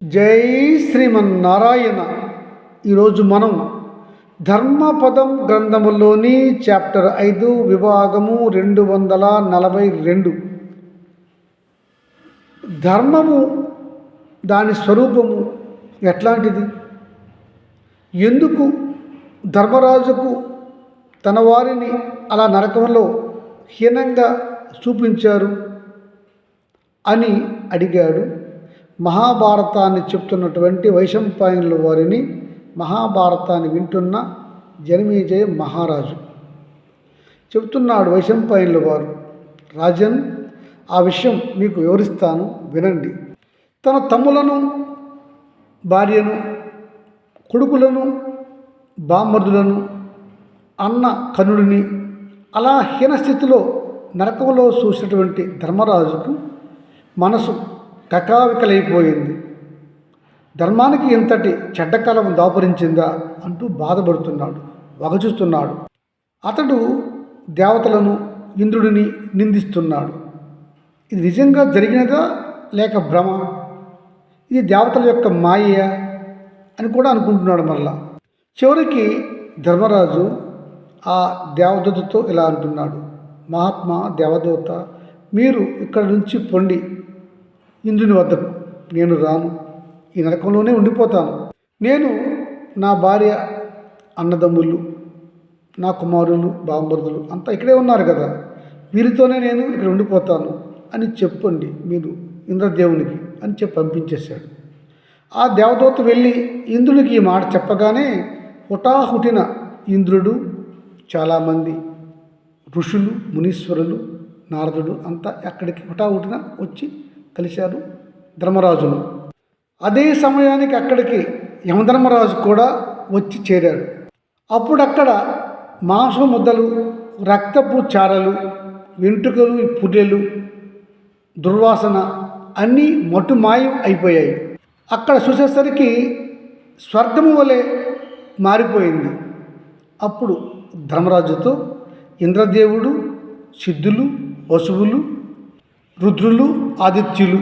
జై శ్రీమన్నారాయణ. ఈరోజు మనం ధర్మపదం గ్రంథములోని చాప్టర్ 5 విభాగము 242 ధర్మము దాని స్వరూపము ఎట్లాంటిది, ఎందుకు ధర్మరాజుకు తన వారిని అలా నరకంలో హీనంగా చూపించారు అని అడిగాడు. మహాభారతాన్ని చెప్తున్నటువంటి వైశంపాయనుల వారిని మహాభారతాన్ని వింటున్న జనమేజయ మహారాజు చెప్తున్నాడు. వైశంపాయనుల వారు, రాజన్, ఆ విషయం మీకు వివరిస్తాను, వినండి. తన తమ్ములను, భార్యను, కొడుకులను, బామ్మర్దులను, అన్న కనుడిని అలా హీనస్థితిలో నరకంలో చూసినటువంటి ధర్మరాజుకు మనసు కకావికలైపోయింది. ధర్మానికి ఇంతటి చెడ్డకాలం దాపురించిందా అంటూ బాధపడుతున్నాడు, వగచూస్తున్నాడు. అతడు దేవతలను, ఇంద్రుడిని నిందిస్తున్నాడు. ఇది నిజంగా జరిగినదా లేక భ్రమ, ఇది దేవతల యొక్క మాయ అని కూడా అనుకుంటున్నాడు. మరలా చివరికి ధర్మరాజు ఆ దేవదూతతో ఇలా అంటున్నాడు, మహాత్మా దేవదూత, మీరు ఇక్కడ నుంచి పొండి ఇంద్రుని వద్దకు. నేను రాను, ఈ నరకంలోనే ఉండిపోతాను. నేను, నా భార్య, అన్నదమ్ములు, నా కుమారులు, బాంబరుదులు అంతా ఇక్కడే ఉన్నారు కదా, వీరితోనే నేను ఇక్కడ ఉండిపోతాను అని చెప్పండి మీరు ఇంద్రదేవునికి అని చెప్పి పంపించేశాడు. ఆ దేవదూత వెళ్ళి ఇంద్రునికి ఈ మాట చెప్పగానే హుటాహుటిన ఇంద్రుడు, చాలామంది ఋషులు, మునీశ్వరులు, నారదుడు అంతా అక్కడికి హుటాహుటిన వచ్చి కలిశారు ధర్మరాజును. అదే సమయానికి అక్కడికి యమధర్మరాజు కూడా వచ్చి చేరాడు. అప్పుడు అక్కడ మాంసం ముద్దలు, రక్తపు చారలు, వెంట్రుకలు, పుర్రెలు, దుర్వాసన అన్నీ మటుమాయం అయిపోయాయి. అక్కడ చూసేసరికి స్వర్గము వలె మారిపోయింది. అప్పుడు ధర్మరాజుతో ఇంద్రదేవుడు, సిద్ధులు, వసువులు, రుద్రులు, ఆదిత్యులు,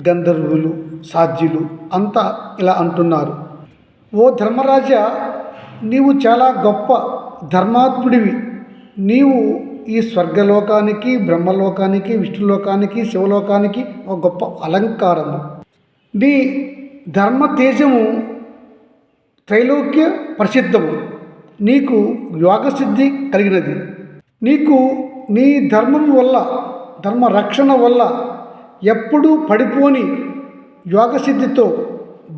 గంధర్వులు, సాధ్యులు అంతా ఇలా అంటున్నారు, ఓ ధర్మరాజా, నీవు చాలా గొప్ప ధర్మాత్ముడివి. నీవు ఈ స్వర్గలోకానికి, బ్రహ్మలోకానికి, విష్ణులోకానికి, శివలోకానికి ఒక గొప్ప అలంకారము. నీ ధర్మ తేజము త్రైలోక్య ప్రసిద్ధము. నీకు యోగసిద్ధి కలిగినది. నీకు నీ ధర్మం వల్ల, ధర్మ రక్షణ వల్ల ఎప్పుడూ పడిపోని యోగసిద్ధితో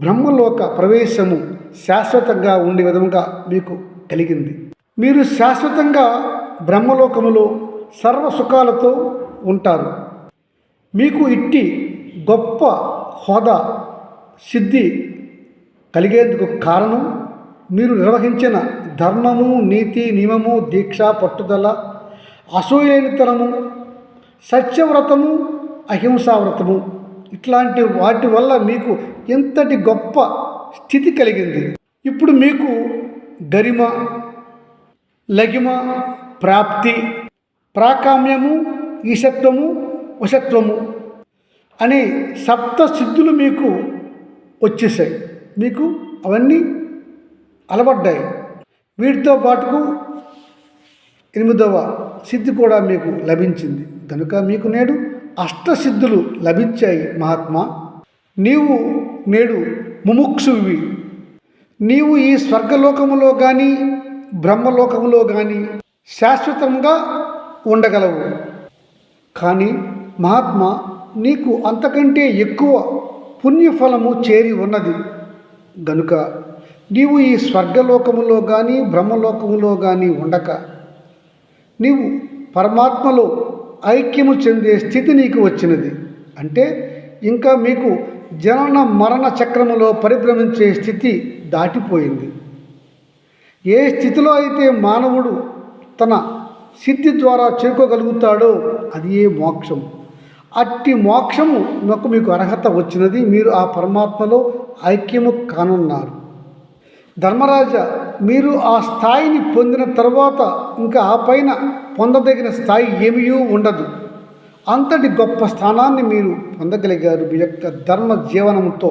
బ్రహ్మలోక ప్రవేశము శాశ్వతంగా ఉండే విధంగా మీకు కలిగింది. మీరు శాశ్వతంగా బ్రహ్మలోకములో సర్వసుఖాలతో ఉంటారు. మీకు ఇట్టి గొప్ప హోదా, సిద్ధి కలిగేందుకు కారణం మీరు నిర్వహించిన ధర్మము, నీతి, నియమము, దీక్ష, పట్టుదల, అసూయలేనితనము, సత్యవ్రతము, అహింసావ్రతము, ఇట్లాంటి వాటి వల్ల మీకు ఎంతటి గొప్ప స్థితి కలిగింది. ఇప్పుడు మీకు గరిమ, లగిమ, ప్రాప్తి, ప్రాకామ్యము, ఈశత్వము, వశత్వము అనే సప్త సిద్ధులు మీకు వచ్చేసాయి. మీకు అవన్నీ అలవడ్డాయి. వీటితో పాటుకు 8వ సిద్ధి కూడా మీకు లభించింది. కనుక మీకు నేడు అష్టసిద్ధులు లభించాయి. మహాత్మా, నీవు నేడు ముముక్షువి. నీవు ఈ స్వర్గలోకములో కానీ, బ్రహ్మలోకములో కానీ శాశ్వతంగా ఉండగలవు. కానీ మహాత్మా, నీకు అంతకంటే ఎక్కువ పుణ్యఫలము చేరి ఉన్నది. గనుక నీవు ఈ స్వర్గలోకములో కానీ, బ్రహ్మలోకములో కానీ ఉండక నీవు పరమాత్మలో ఐక్యము చెందే స్థితి నీకు వచ్చినది. అంటే ఇంకా మీకు జనన మరణ చక్రములో పరిభ్రమించే స్థితి దాటిపోయింది. ఏ స్థితిలో అయితే మానవుడు తన సిద్ధి ద్వారా చేరుకోగలుగుతాడో అది ఏ మోక్షం. అట్టి మోక్షము మీకు అర్హత వచ్చినది. మీరు ఆ పరమాత్మలో ఐక్యము కానున్నారు. ధర్మరాజా, మీరు ఆ స్థాయిని పొందిన తర్వాత ఇంకా ఆ పైన పొందదగిన స్థాయి ఏమీ ఉండదు. అంతటి గొప్ప స్థానాన్ని మీరు పొందగలిగారు మీ యొక్క ధర్మ జీవనంతో.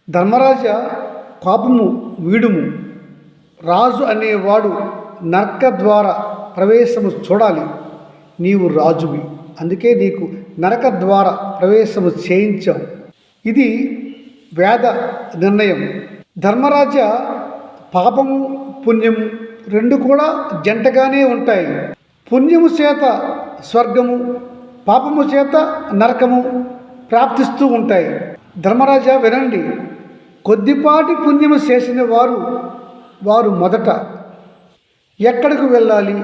ధర్మరాజ, కోపము వీడుము. రాజు అనేవాడు నరక ద్వారా ప్రవేశము చూడాలి. నీవు రాజువి, అందుకే నీకు నరక ద్వారా ప్రవేశము చేయించాం. ఇది వేద నిర్ణయం. ధర్మరాజ, పాపము పుణ్యము రెండు కూడా జంటగానే ఉంటాయి. పుణ్యము చేత స్వర్గము, పాపము చేత నరకము ప్రాప్తిస్తూ ఉంటాయి. ధర్మరాజా వినండి, కొద్దిపాటి పుణ్యము చేసిన వారు మొదట ఎక్కడికి వెళ్ళాలి,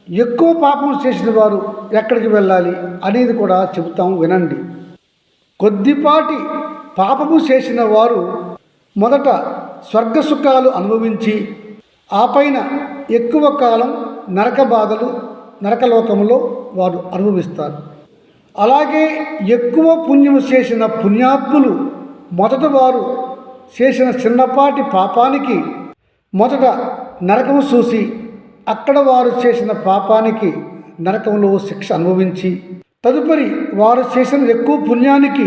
ఎక్కువ పాపం చేసిన వారు ఎక్కడికి వెళ్ళాలి అనేది కూడా చెబుతాము వినండి. కొద్దిపాటి పాపము చేసిన వారు మొదట స్వర్గ సుఖాలు అనుభవించి ఆ పైన ఎక్కువ కాలం నరక బాధలు నరకలోకంలో వారు అనుభవిస్తారు. అలాగే ఎక్కువ పుణ్యము చేసిన పుణ్యాత్ములు మొదట వారు చేసిన చిన్నపాటి పాపానికి మొదట నరకము చూసి అక్కడ వారు చేసిన పాపానికి నరకంలో శిక్ష అనుభవించి తదుపరి వారు చేసిన ఎక్కువ పుణ్యానికి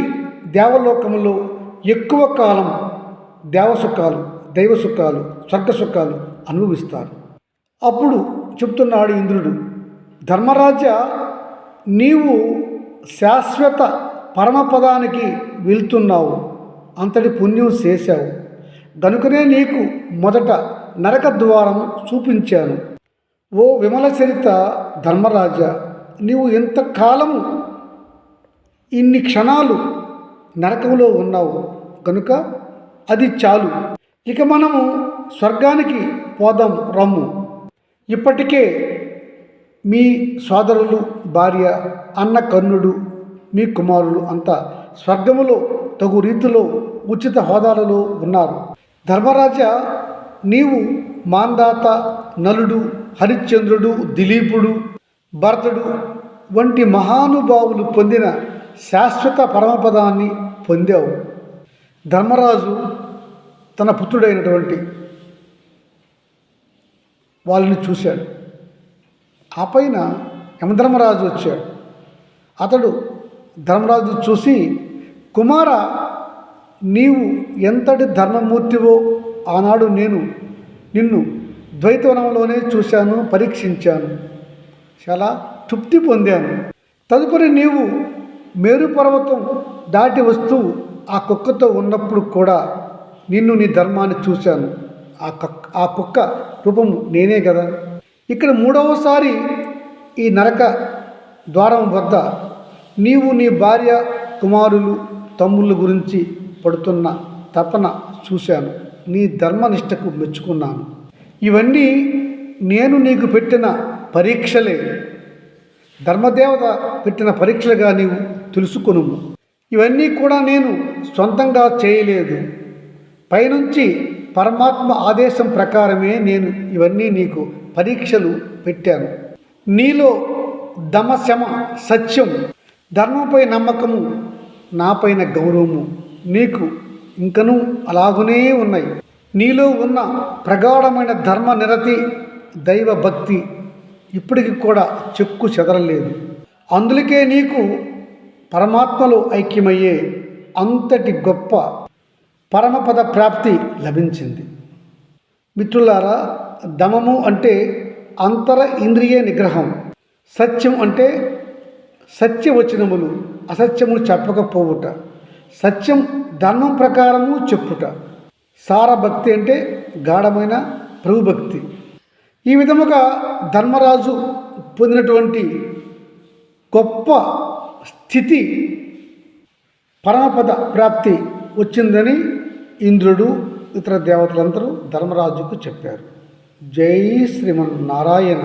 దేవలోకములో ఎక్కువ కాలం దేవసుఖాలు, దైవ సుఖాలు, స్వర్గ సుఖాలు అనుభవిస్తారు. అప్పుడు చెప్తున్నాడు ఇంద్రుడు, ధర్మరాజ, నీవు శాశ్వత పరమపదానికి వెళ్తున్నావు, అంతటి పుణ్యం చేశావు గనుకనే నీకు మొదట నరక ద్వారం చూపించాను. ఓ విమల చరిత ధర్మరాజ, నీవు ఇంతకాలము ఇన్ని క్షణాలు నరకంలో ఉన్నావు కనుక అది చాలు. ఇక మనము స్వర్గానికి పోదాం రమ్ము. ఇప్పటికే మీ సోదరులు, భార్య, అన్న కర్ణుడు, మీ కుమారులు అంతా స్వర్గములో తగు రీతిలో ఉచిత హోదాలలో ఉన్నారు. ధర్మరాజ, నీవు మాందాత, నలుడు, హరిశ్చంద్రుడు, దిలీపుడు, భరతుడు వంటి మహానుభావులు పొందిన శాశ్వత పరమపదాన్ని పొందావు. ధర్మరాజు తన పుత్రుడైనటువంటి వాళ్ళని చూశాడు. ఆ పైన యమధర్మరాజు వచ్చాడు. అతడు ధర్మరాజు చూసి, కుమార, నీవు ఎంతటి ధర్మమూర్తివో ఆనాడు నేను నిన్ను ద్వైతవనంలోనే చూశాను, పరీక్షించాను, చాలా తృప్తి పొందాను. తదుపరి నీవు మేరు పర్వతం దాటి వస్తూ ఆ కుక్కతో ఉన్నప్పుడు కూడా నిన్ను, నీ ధర్మాన్ని చూశాను. ఆ కుక్క రూపము నేనే కదా. ఇక్కడ మూడవసారి ఈ నరక ద్వారం వద్ద నీవు నీ భార్య, కుమారులు, తమ్ముళ్ళ గురించి పడుతున్న తపన చూశాను. నీ ధర్మనిష్టకు మెచ్చుకున్నాను. ఇవన్నీ నేను నీకు పెట్టిన పరీక్షలే, ధర్మదేవత పెట్టిన పరీక్షలుగా నీవు తెలుసుకొను. ఇవన్నీ కూడా నేను సొంతంగా చేయలేదు. పైనుంచి పరమాత్మ ఆదేశం ప్రకారమే నేను ఇవన్నీ నీకు పరీక్షలు పెట్టాను. నీలో దమశమ, సత్యం, ధర్మంపై నమ్మకము, నాపైన గౌరవము నీకు ఇంకనూ అలాగునే ఉన్నాయి. నీలో ఉన్న ప్రగాఢమైన ధర్మ నిరతి, దైవ భక్తి ఇప్పటికి కూడా చెక్కు చెదరలేదు. అందుకే నీకు పరమాత్మలో ఐక్యమయ్యే అంతటి గొప్ప పరమపద ప్రాప్తి లభించింది. మిత్రులారా, దమము అంటే అంతర ఇంద్రియ నిగ్రహం, సత్యం అంటే సత్యవచనములు అసత్యములు చెప్పకపోవుట, సత్యం ధర్మం ప్రకారము చెప్పుట, సారభక్తి అంటే గాఢమైన ప్రభుభక్తి. ఈ విధముగా ధర్మరాజు పొందినటువంటి గొప్ప స్థితి, పరమపద ప్రాప్తి వచ్చిందని ఇంద్రుడు, ఇతర దేవతలందరూ ధర్మరాజుకు చెప్పారు. జై శ్రీమన్నారాయణ.